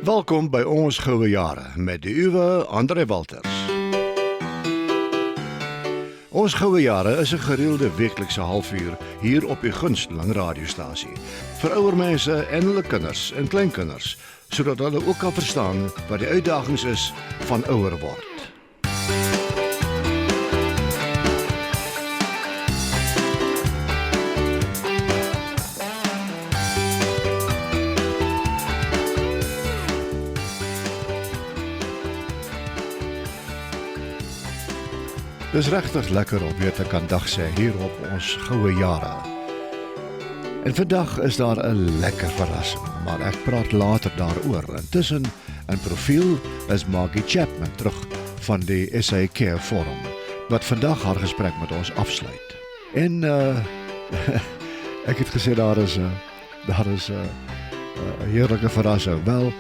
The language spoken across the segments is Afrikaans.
Welkom by Ons Goue Jare met die uwe André. Ons Goue Jare is 'n gereelde weeklikse halfuur hier op die gunsteling radiostasie vir ouer mense en hulle kinders en kleinkinders, sodat hulle ook kan verstaan wat die uitdagings is van ouer word. Dis regtig lekker om weer te kan dagsê hier op Ons Goue Jare. En vandag is daar 'n lekker verrassing, maar ek praat later daaroor. Intussen, in profiel is Margie Chapman terug van die SA Care Forum, wat vandag haar gesprek met ons afsluit. En ek het gesê daar is 'n heerlike verrassing. Wel,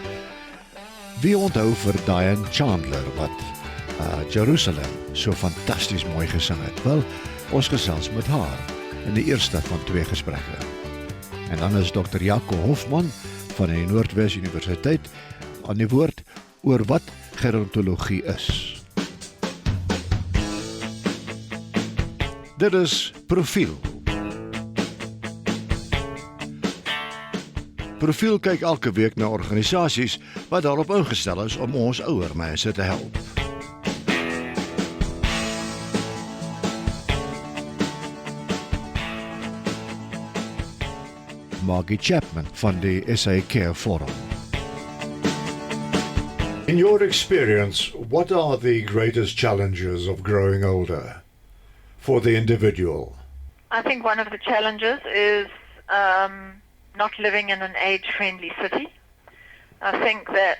wie onthou vir Dianne Chandler wat Jerusalem so fantasties mooi gesing het. Wel, ons gesels met haar in die eerste van 2 gesprekke. En dan is Dr. Jaco Hofman van die Noordwes Universiteit aan die woord oor wat gerontologie is. Dit is profiel. Profiel kyk elke week na organisasies wat daarop ingestel is om ons ouer mense te help. Margie Chapman van die SA Care Forum. In your experience, what are the greatest challenges of growing older for the individual? I think one of the challenges is not living in an age-friendly city. I think that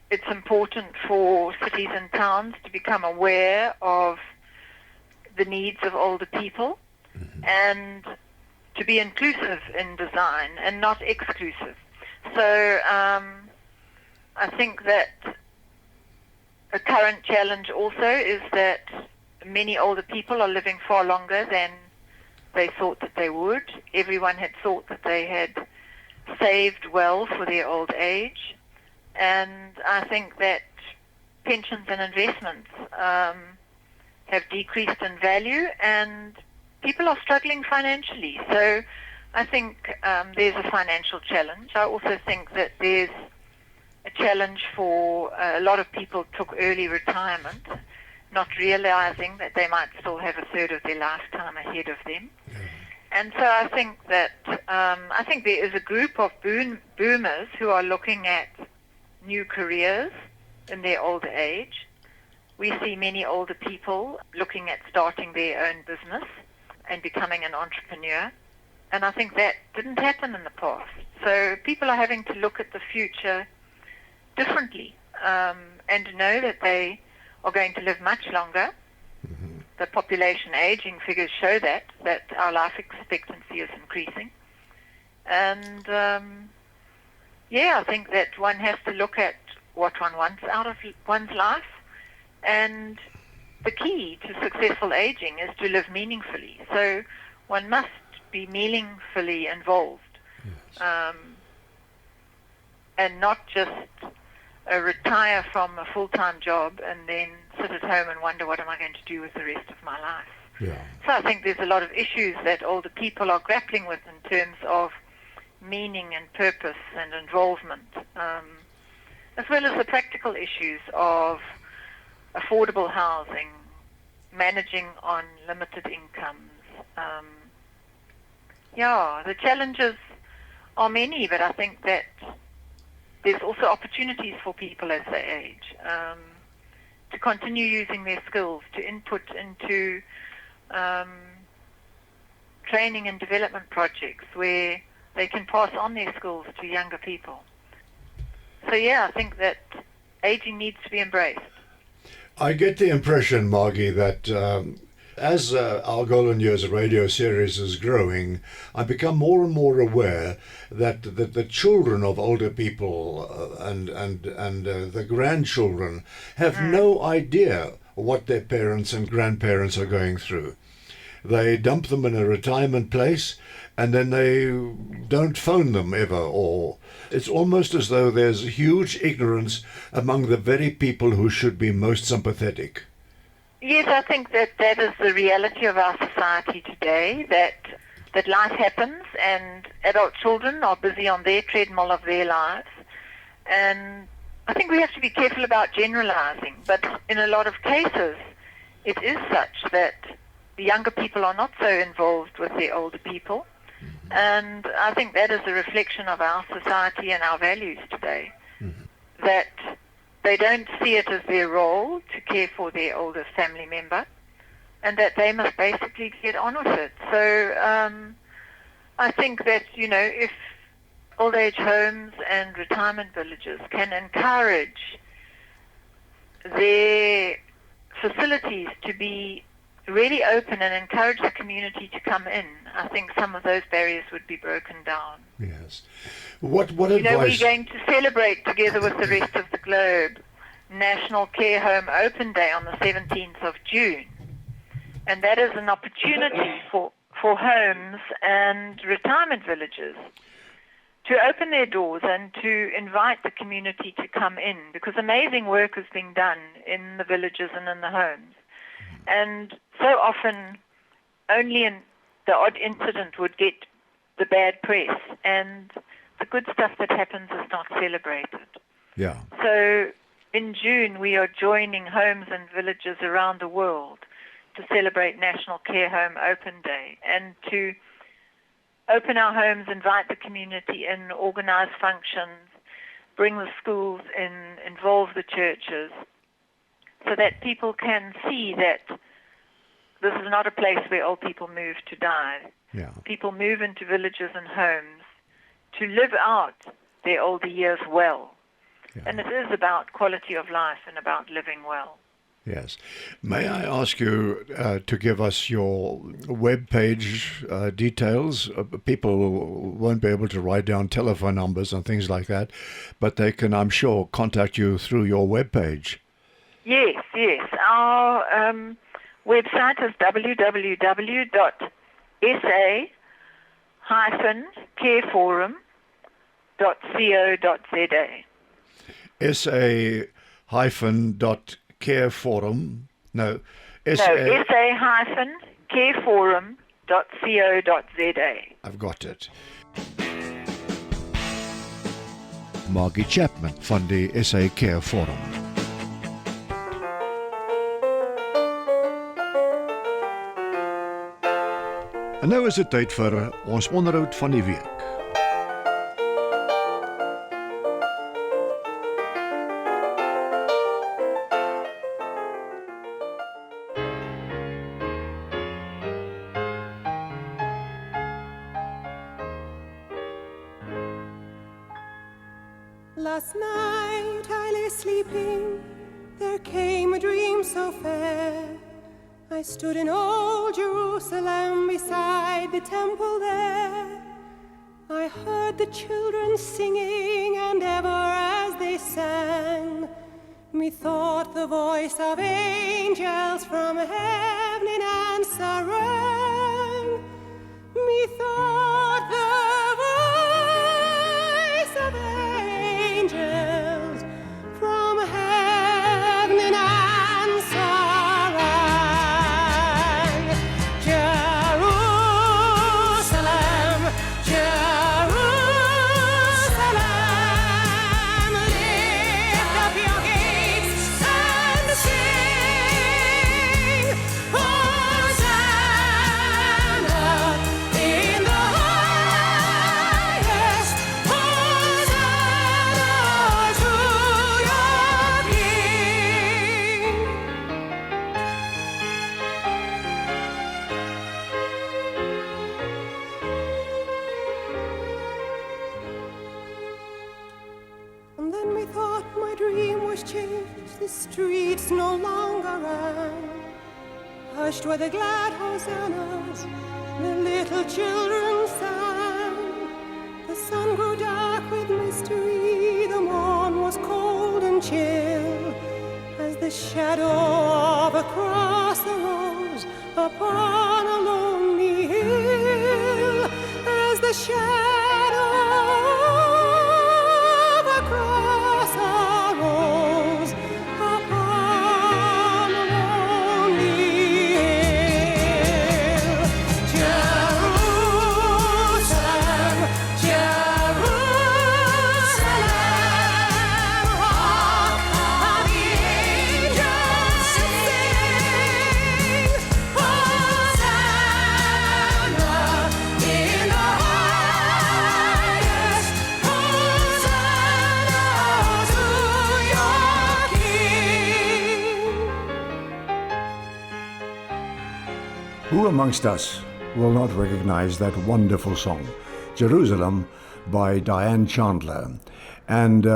it's important for cities and towns to become aware of the needs of older people and to be inclusive in design and not exclusive. So I think that a current challenge also is that many older people are living far longer than they thought that they would. Everyone had thought that they had saved well for their old age. And I think that pensions and investments have decreased in value, and people are struggling financially. So I think there's a financial challenge. I also think that there's a challenge for a lot of people took early retirement, not realizing that they might still have a third of their lifetime ahead of them. And so I think that I think there is a group of boomers who are looking at new careers in their older age. We see many older people looking at starting their own business and becoming an entrepreneur. And I think that didn't happen in the past. So people are having to look at the future differently and to know that they are going to live much longer. The population aging figures show that our life expectancy is increasing. And I think that one has to look at what one wants out of one's life. And the key to successful aging is to live meaningfully. So one must be meaningfully involved, and not just retire from a full-time job and then sit at home and wonder what am I going to do with the rest of my life. So I think there's a lot of issues that older people are grappling with in terms of meaning and purpose and involvement, as well as the practical issues of affordable housing, managing on limited incomes. The challenges are many, but I think that there's also opportunities for people as they age to continue using their skills, to input into training and development projects where they can pass on their skills to younger people. So I think that aging needs to be embraced. I get the impression, Margie, that as our Golden Years radio series is growing, I become more and more aware that the children of older people and the grandchildren have no idea what their parents and grandparents are going through. They dump them in a retirement place, and then they don't phone them ever, or it's almost as though there's huge ignorance among the very people who should be most sympathetic. Yes, I think that that is the reality of our society today, that life happens and adult children are busy on their treadmill of their lives. And I think we have to be careful about generalizing, but in a lot of cases it is such that the younger people are not so involved with the older people. And I think that is a reflection of our society and our values today, that they don't see it as their role to care for their older family member, and that they must basically get on with it. So I think that, if old age homes and retirement villages can encourage their facilities to be really open and encourage the community to come in, I think some of those barriers would be broken down. Yes. What We're advice? going to celebrate together with the rest of the globe National Care Home Open Day on the 17th of June. And that is an opportunity for homes and retirement villages to open their doors and to invite the community to come in, because amazing work is being done in the villages and in the homes. And so often only in the odd incident would get the bad press, and the good stuff that happens is not celebrated. Yeah. So in June we are joining homes and villages around the world to celebrate National Care Home Open Day, and to open our homes, invite the community in, organize functions, bring the schools in, involve the churches, so that people can see that this is not a place where old people move to die. Yeah. People move into villages and homes to live out their older years well. Yeah. And it is about quality of life and about living well. Yes. May I ask you to give us your web page details? People won't be able to write down telephone numbers and things like that, but they can, I'm sure, contact you through your web page. Yes. Our website is www.sa-careforum.co.za. sa-careforum, sa-careforum.co.za. I've got it. Margie Chapman van die SA Care Forum. En nou is dit tyd vir ons onderhoud van die week. Last night I lay sleeping, there came a dream so fair. I stood in old Jerusalem beside the temple there. I heard the children singing, and ever as they sang, methought the voice of angels from heaven in answer rang. Methought the voice of angels from heaven in answer rang. Jerusalem, Jerusalem, lift up your gates and sing, Hosanna in the highest, Hosanna to your King. And then we thought my dream was changed, the streets no longer rang. Hushed were the glad hosannas, the little children sang. The sun grew dark with mystery, the morn was cold and chill, as the shadow of a cross arose upon a lonely hill. shadow of a cross arose upon a lonely hill. Jerusalem, Jerusalem, rock of the angels sing, Hosanna in the highest, Hosanna to your King. Who amongst us will not recognize that wonderful song, Jerusalem by Dianne Chandler? And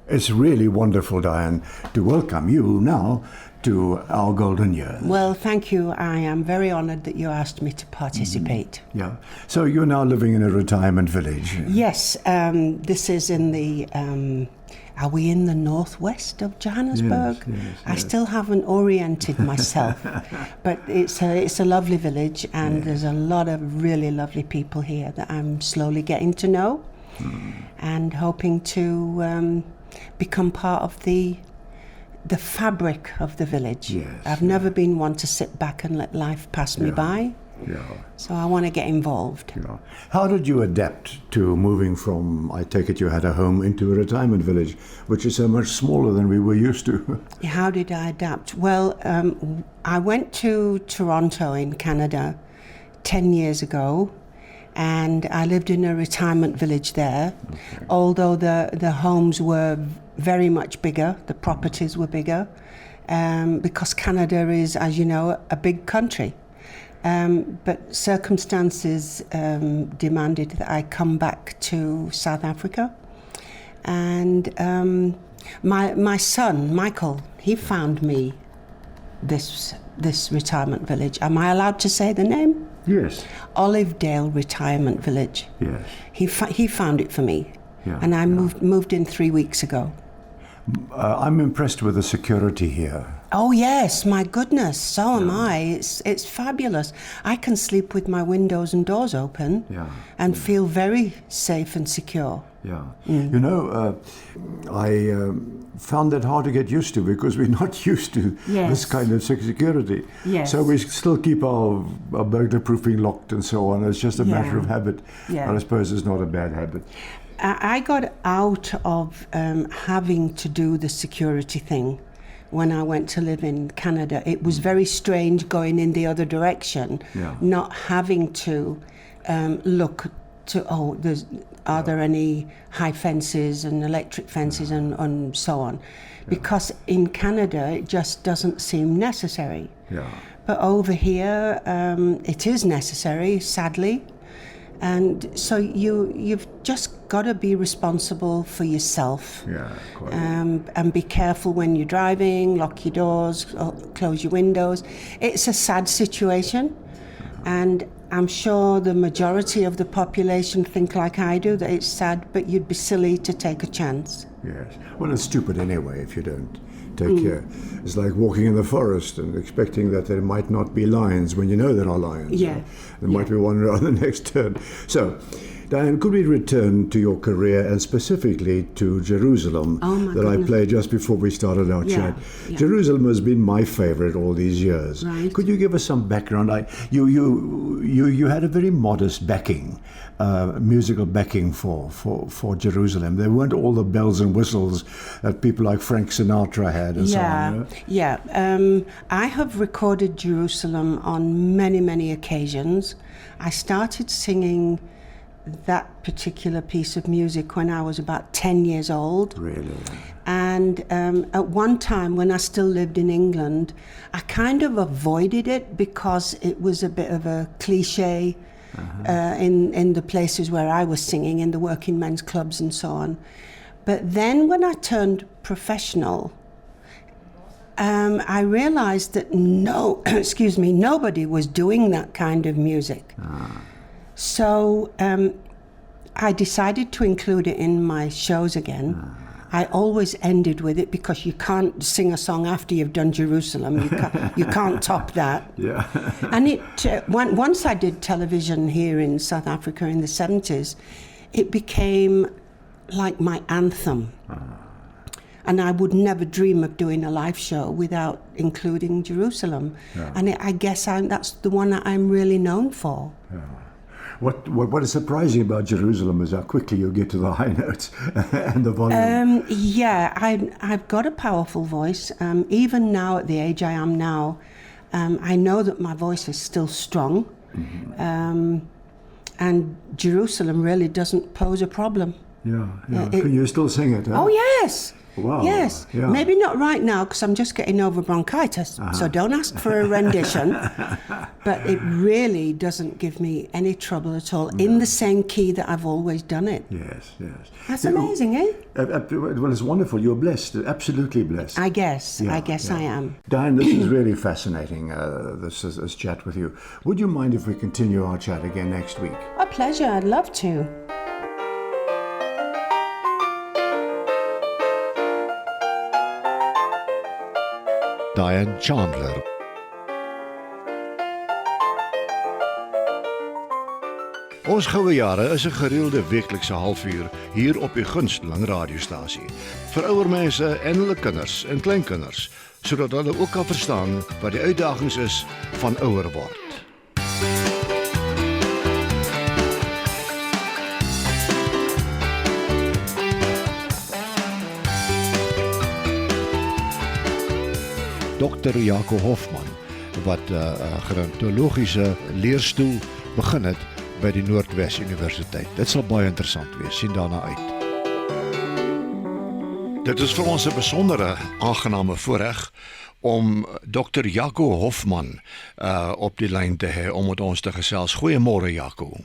it's really wonderful, Dianne, to welcome you now to our golden year. Well, thank you. I am very honored that you asked me to participate. Yeah. So you're now living in a retirement village. Yes, this is in the, are we in the northwest of Johannesburg? Yes, I still haven't oriented myself, but it's a lovely village, and there's a lot of really lovely people here that I'm slowly getting to know and hoping to become part of the fabric of the village. Yes, I've never been one to sit back and let life pass me by, Yeah. so I want to get involved. Yeah. How did you adapt to moving from, I take it you had a home, into a retirement village, which is so much smaller than we were used to? How did I adapt? Well, I went to Toronto in Canada 10 years ago, and I lived in a retirement village there. Okay. Although the homes were very much bigger, the properties were bigger, because Canada is, as you know, a big country. But circumstances demanded that I come back to South Africa. And my son, Michael, he found me this retirement village. Am I allowed to say the name? Yes. Olivedale Retirement Village. Yes. He found it for me. Yeah, And I yeah. moved in 3 weeks ago. I'm impressed with the security here. Oh yes, my goodness, so am I. It's fabulous. I can sleep with my windows and doors open and feel very safe and secure. Yeah. You know, I found that hard to get used to because we're not used to this kind of security. Yes. So we still keep our burglar proofing locked and so on. It's just a matter of habit. Yeah. But I suppose it's not a bad habit. I got out of having to do the security thing when I went to live in Canada. It was very strange going in the other direction, not having to look to, are there any high fences and electric fences and so on. Because in Canada, it just doesn't seem necessary. Yeah. But over here, it is necessary, sadly. And so you've just got to be responsible for yourself. Yeah, quite. And be careful when you're driving, lock your doors, close your windows. It's a sad situation, and I'm sure the majority of the population think like I do, that it's sad, but you'd be silly to take a chance. Yes. Well, it's stupid anyway if you don't take care. It's like walking in the forest and expecting that there might not be lions when you know there are lions. Yeah. There might be one around the next turn. So, Dianne, could we return to your career and specifically to Jerusalem that I played just before we started our chat? Yeah. Jerusalem has been my favorite all these years. Right. Could you give us some background? You had a very modest backing, musical backing for Jerusalem. There weren't all the bells and whistles that people like Frank Sinatra had and so on. I have recorded Jerusalem on many, many occasions. I started singing that particular piece of music when I was about 10 years old. Really? And at one time when I still lived in England, I kind of avoided it because it was a bit of a cliche in the places where I was singing, in the working men's clubs and so on. But then when I turned professional, I realized that nobody was doing that kind of music. So I decided to include it in my shows again. I always ended with it because you can't sing a song after you've done Jerusalem. You can't top that. Yeah. And once I did television here in South Africa in the 70s, it became like my anthem. And I would never dream of doing a live show without including Jerusalem. Yeah. And I guess that's the one that I'm really known for. Yeah. What is surprising about Jerusalem is how quickly you get to the high notes and the volume. Yeah, I've got a powerful voice. Even now at the age I am now, I know that my voice is still strong. Mm-hmm. And Jerusalem really doesn't pose a problem. Yeah. Can you still sing it? Huh? Oh, yes. Wow. Yes. Yeah. Maybe not right now because I'm just getting over bronchitis. So don't ask for a rendition. But it really doesn't give me any trouble at all. No. In the same key that I've always done it. Yes. That's amazing, eh? Well, it's wonderful. You're blessed. Absolutely blessed. I guess I am. Dianne, this is really fascinating, this chat with you. Would you mind if we continue our chat again next week? A pleasure. I'd love to. Dianne Chandler. Ons Goue Jare is 'n gereelde weeklikse halfuur hier op die gunsteling radiostasie. Vir ouer mense en hulle kinders en kleinkinders, sodat hulle ook kan verstaan wat die uitdagings is van ouer word. Dr. Jaco Hofman, wat 'n gerontologiese leerstoel begin het by die Noordwes Universiteit. Dit sal baie interessant wees, sien daarna uit. Dit is vir ons 'n besondere aangename voorreg om Dr. Jaco Hofman op die lyn te hê om met ons te gesels. Goeiemôre Jaco.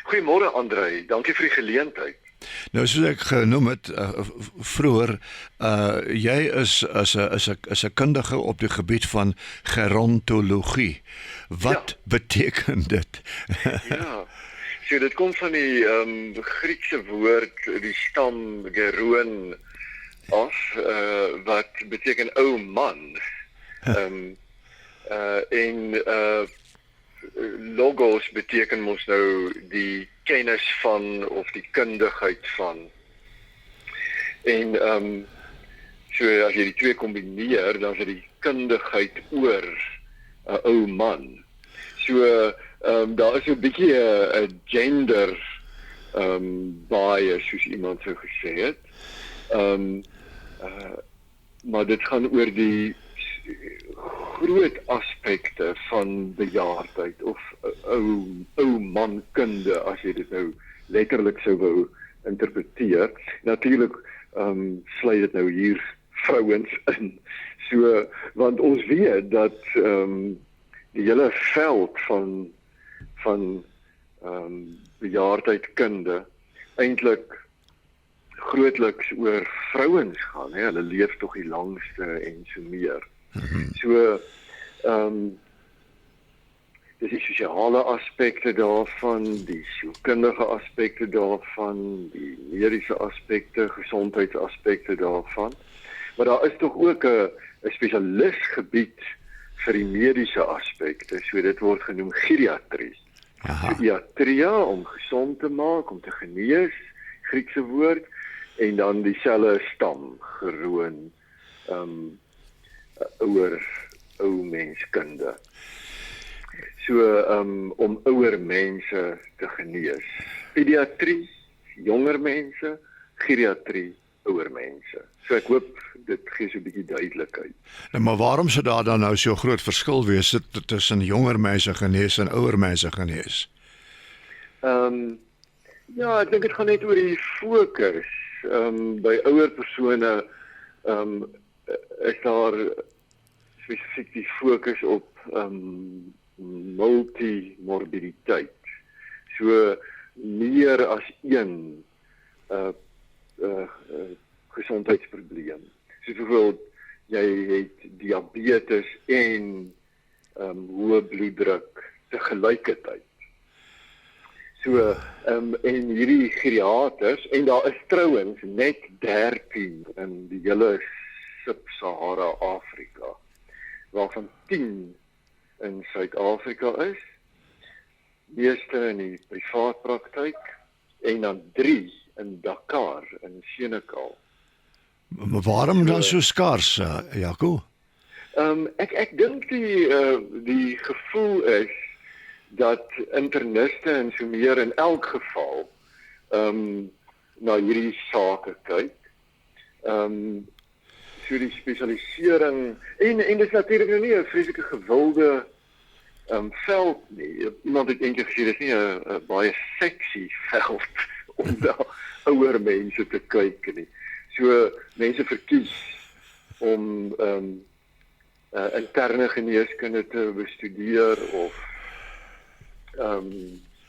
Goeiemôre André, dankie vir die geleentheid. Nou soos ek genoem het vroeër, jy is 'n kundige op die gebied van gerontologie. Wat beteken dit? Ja. So dit kom van die Griekse woord, die stam geroon af, wat beteken ou man. Logos beteken mos nou die kennis van of die kundigheid van. En so as jy die twee kombineer, dan is dit die kundigheid oor 'n ou man. So daar is 'n bietjie 'n gender bias, soos iemand sou gesê het. Maar dit gaan oor die groot aspekte van bejaardheid of ou mankunde, as jy dit nou letterlik sou wou interpreteer. Natuurlik sluit dit nou hier vrouens in. So, want ons weet dat die hele veld van bejaardheidkunde eintlik grootliks oor vrouens gaan, hè? Hulle leef tog die langste en so meer. So, dis die sosiale aspekte daarvan, die sielkundige aspekte daarvan, die mediese aspekte, gesondheidsaspekte daarvan. Maar daar is tog ook 'n spesialisgebied vir die mediese aspekte, so dit word genoem geriatrie. Geriatria, om gesond te maak, om te genees, Griekse woord, en dan dieselfde stam, geroon, ou menskunde. So, om ouer mense te genees. Pediatrie, jonger mense, geriatrie, ouer mense. So ek hoop dit gee so 'n bietjie duidelikheid. Nou, maar waarom sou daar dan nou so groot verskil wees tussen jonger mense genees en ouer mense genees? Ja, ek dink dit gaan net oor die fokus. By ouer persone is daar spesifiek die fokus op multimorbiditeit. So meer as een gesondheidsprobleem. So byvoorbeeld, jy het diabetes en hoë bloeddruk te gelykertyd. So en hierdie geriaters en daar is trouens net 13 in die hele Sub-Sahara Afrika, waarvan 10 in Suid-Afrika is, meeste in die privaat praktyk en dan 3 in Dakar in Senekal. Maar waarom dan so skaars, Jaco? Ek dink die gevoel is dat interniste en so meer in elk geval na hierdie sake kyk. So die spesialisering en dit is natuurlik nou nie 'n vreeslike gewilde veld nie. Iemand het eendag gesê dis nie 'n baie sexy veld om na ouer mense te kyk nie. So mense verkies om interne geneeskunde te bestudeer of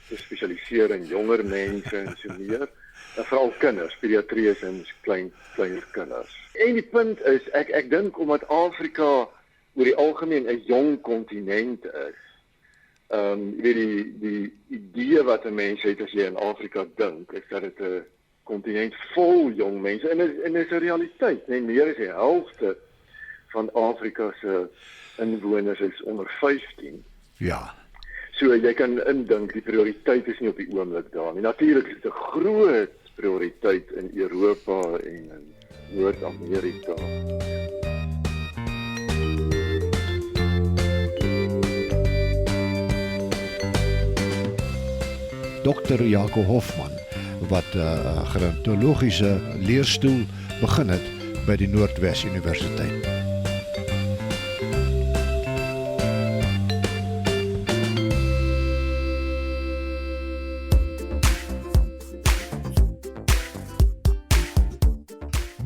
te spesialiseer in jonger mense en so meer. En veral kinders, pediatrie en kleiner kinders. En die punt is, ek dink omdat Afrika oor die algemeen 'n jong kontinent is. Jy weet die idee wat 'n mens het as jy aan Afrika dink, is dat dit 'n kontinent vol jong mense en is 'n realiteit. Nee, meer as die helfte van Afrika se inwoners is onder 15. Ja. So jy kan indink die prioriteit is nie op die oomblik daar nie. Natuurlik is dit 'n groot prioriteit in Europa en in Noord-Amerika. Dr. Jaco Hofman, wat 'n gerontologiese leerstoel begin het by die Noordwes Universiteit.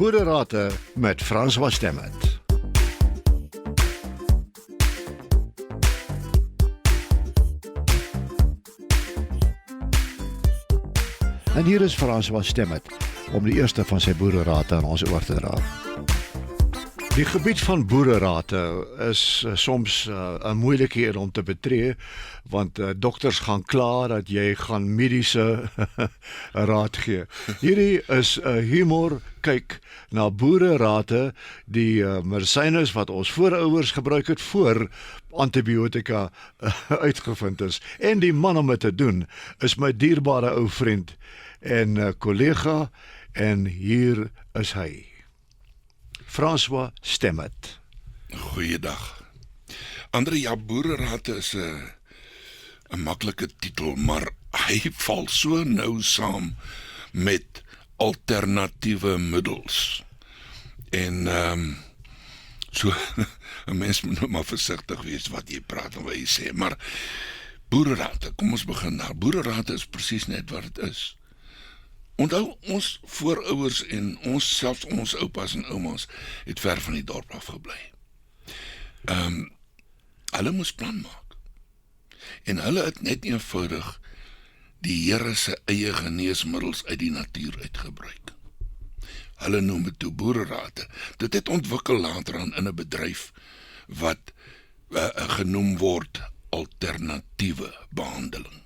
Boererate met François Stemmet. En hier is François Stemmet om die eerste van sy boererate aan ons oor te dra. Die gebied van boererate is soms 'n moeilike een om te betree, want dokters gaan kla dat jy gaan mediese raad gee. Hierdie is 'n humor kyk na boererate, die medisyne wat ons voorouers gebruik het voor antibiotika uitgevind is. En die man om dit te doen is my dierbare ou vriend en kollega, en hier is hy. François Stemmet. Goeiedag. André, ja, boererate is 'n maklike titel, maar hy val so nou saam met alternatiewe middels. En so 'n mens moet maar versigtig wees wat jy praat en wat jy sê, maar boererate, kom ons begin daar. Boererate is presies net wat dit is. Onthou, ons voorouers en selfs ons oupas en oumas het ver van die dorp af gebly. Hulle moes plan maak. En hulle het net eenvoudig die Here se eie geneesmiddels uit die natuur uitgebruik. Hulle noem dit toe boererate. Dit het ontwikkel later aan in 'n bedryf wat genoem word alternatiewe behandeling.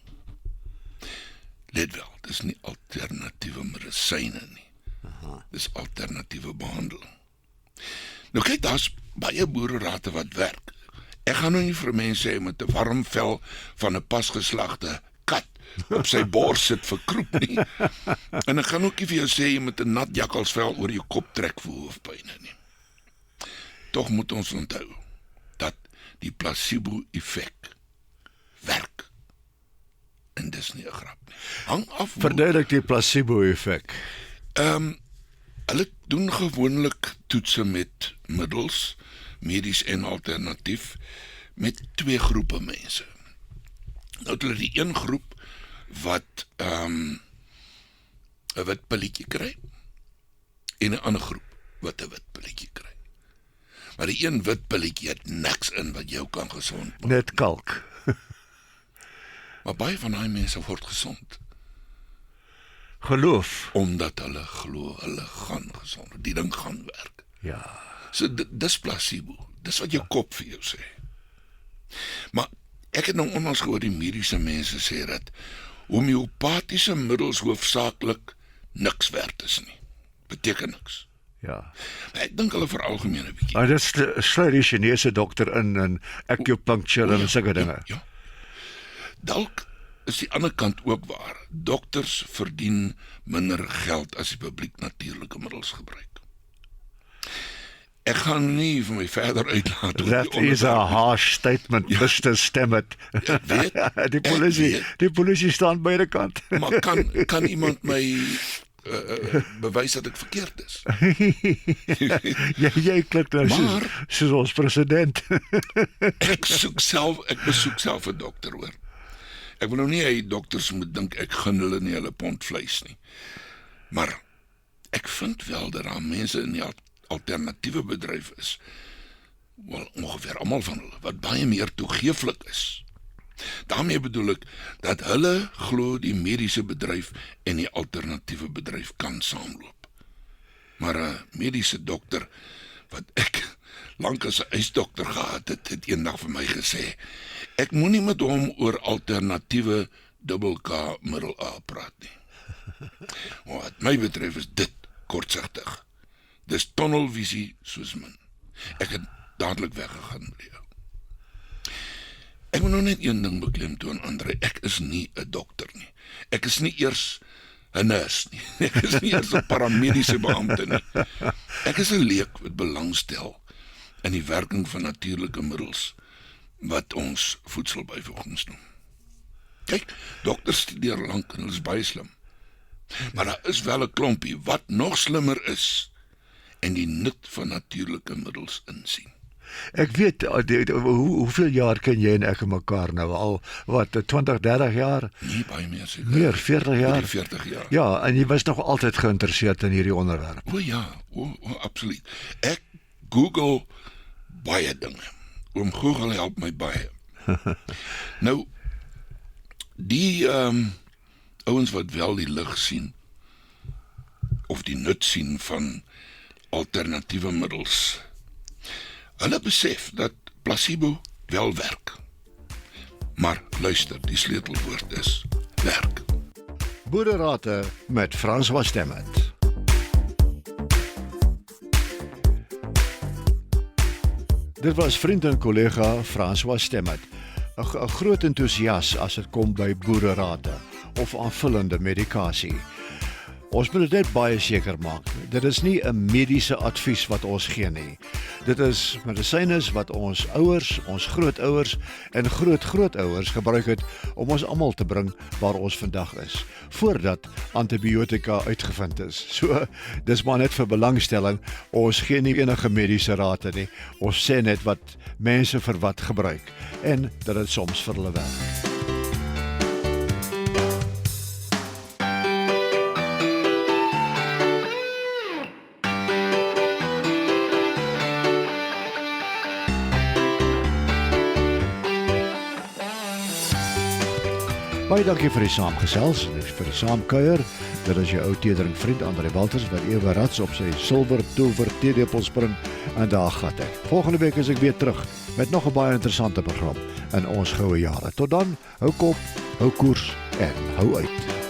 Let wel, dit is nie alternatiewe medisyne nie. Dis alternatiewe behandeling. Nou kyk, daar's baie boererate wat werk. Ek gaan nou nie vir mense sê met 'n warm vel van 'n pasgeslagte kat op sy bors sit verkroep nie. En ek gaan ook nie vir jou sê jy met 'n nat jakkalsvel oor jou kop trek vir hoofpyne nie. Tog moet ons onthou dat die placebo-effek werk. En dis nie 'n grap nie. Hang af. Verduidelik die placebo-effek. Hulle doen gewoonlik toetse met middels, medies en alternatief, met 2 groepe mense. Nou hulle die een groep wat 'n wit pilletjie kry en 'n ander groep wat 'n wit pilletjie kry. Maar die een wit pilletjie het niks in wat jou kan gesond maak. Net kalk. Maar baie van daai mense word gesond. Geloof. Omdat hulle glo, hulle gaan gesond. Die ding gaan werk. Ja. So dis placebo. Dis wat jou kop vir jou sê. Maar ek het nou onlangs gehoor die mediese mense sê dat homeopatiese middels hoofsaaklik niks werd is nie. Beteken niks. Ja. Ek dink hulle veralgemeen 'n bietjie. Dit sluit die Chinese dokter in acupuncture en sulke dinge. Ja. Dalk is die ander kant ook waar. Dokters verdien minder geld as die publiek natuurlike middels gebruik. Ek gaan nie vir my verder uitlaat oor That is a harsh statement, Mr. Stemmet. Die polisie staan by die kant. Maar kan iemand my bewys dat ek verkeerd is? Jy klink nou soos ons president. Ek besoek self 'n dokter, hoor. Ek wil nou nie hy dokters moet dink ek gun hulle nie hulle pond vleis nie. Maar ek vind wel dat daar mense in die alternatiewe bedryf is, wel ongeveer almal van hulle, wat baie meer toegeeflik is. Daarmee bedoel ek dat hulle glo die mediese bedryf en die alternatiewe bedryf kan saamloop. Maar 'n mediese dokter wat ek lank as 'n huisdokter gehad het, het eendag vir my gesê, ek moenie met hom oor alternatiewe dubbel-K middel A praat nie. Wat my betref is dit kortsigtig. Dis tunnelvisie soos min. Ek het dadelik weggegaan met jou. Ek moet nou net een ding beklemtoon, André. Ek is nie 'n dokter nie. Ek is nie eers 'n nurse nie. Ek is nie eers 'n paramediese beampte nie. Ek is 'n leek wat belangstel in die werking van natuurlike middels wat ons voedselbyvoegings noem. Kyk, dokters studeer lank en hulle is baie slim. Maar daar is wel 'n klompie wat nog slimmer is en die nut van natuurlike middels insien. Ek weet, hoeveel jaar ken jy en ek en mekaar nou al, wat, 20, 30 jaar? Nee, baie meer seker. Meer, 40 jaar? 40 jaar. Ja, en jy was nog altyd geïnteresseerd in hierdie onderwerp. O ja, absoluut. Ek Google baie dinge. Oom Google help my baie. Nou, die ouens wat wel die lig sien, of die nut sien van alternatiewe middels, hulle besef dat placebo wel werk. Maar luister, die sleutelwoord is werk. Boererate met François Stemmet. Dit was vriend en kollega François Stemmet, 'n groot entoesias as dit kom by boererate of aanvullende medikasie. Ons moet dit net baie seker maak. Dit is nie 'n mediese advies wat ons gee nie. Dit is medisyne wat ons ouers, ons grootouers en grootgrootouers gebruik het om ons almal te bring waar ons vandag is, voordat antibiotika uitgevind is. So, dis maar net vir belangstelling. Ons gee nie enige mediese rade nie. Ons sê net wat mense vir wat gebruik en dat dit soms vir hulle werk. Baie dankie vir die saamgesels en vir die saamkuier. Dit is jou ou tedering vriend André wat ewe rats op sy silwer tower teelepel spring en daar gat ek. Volgende week is ek weer terug met nog 'n baie interessante program in Ons Goue Jare. Tot dan, hou kop, hou koers en hou uit.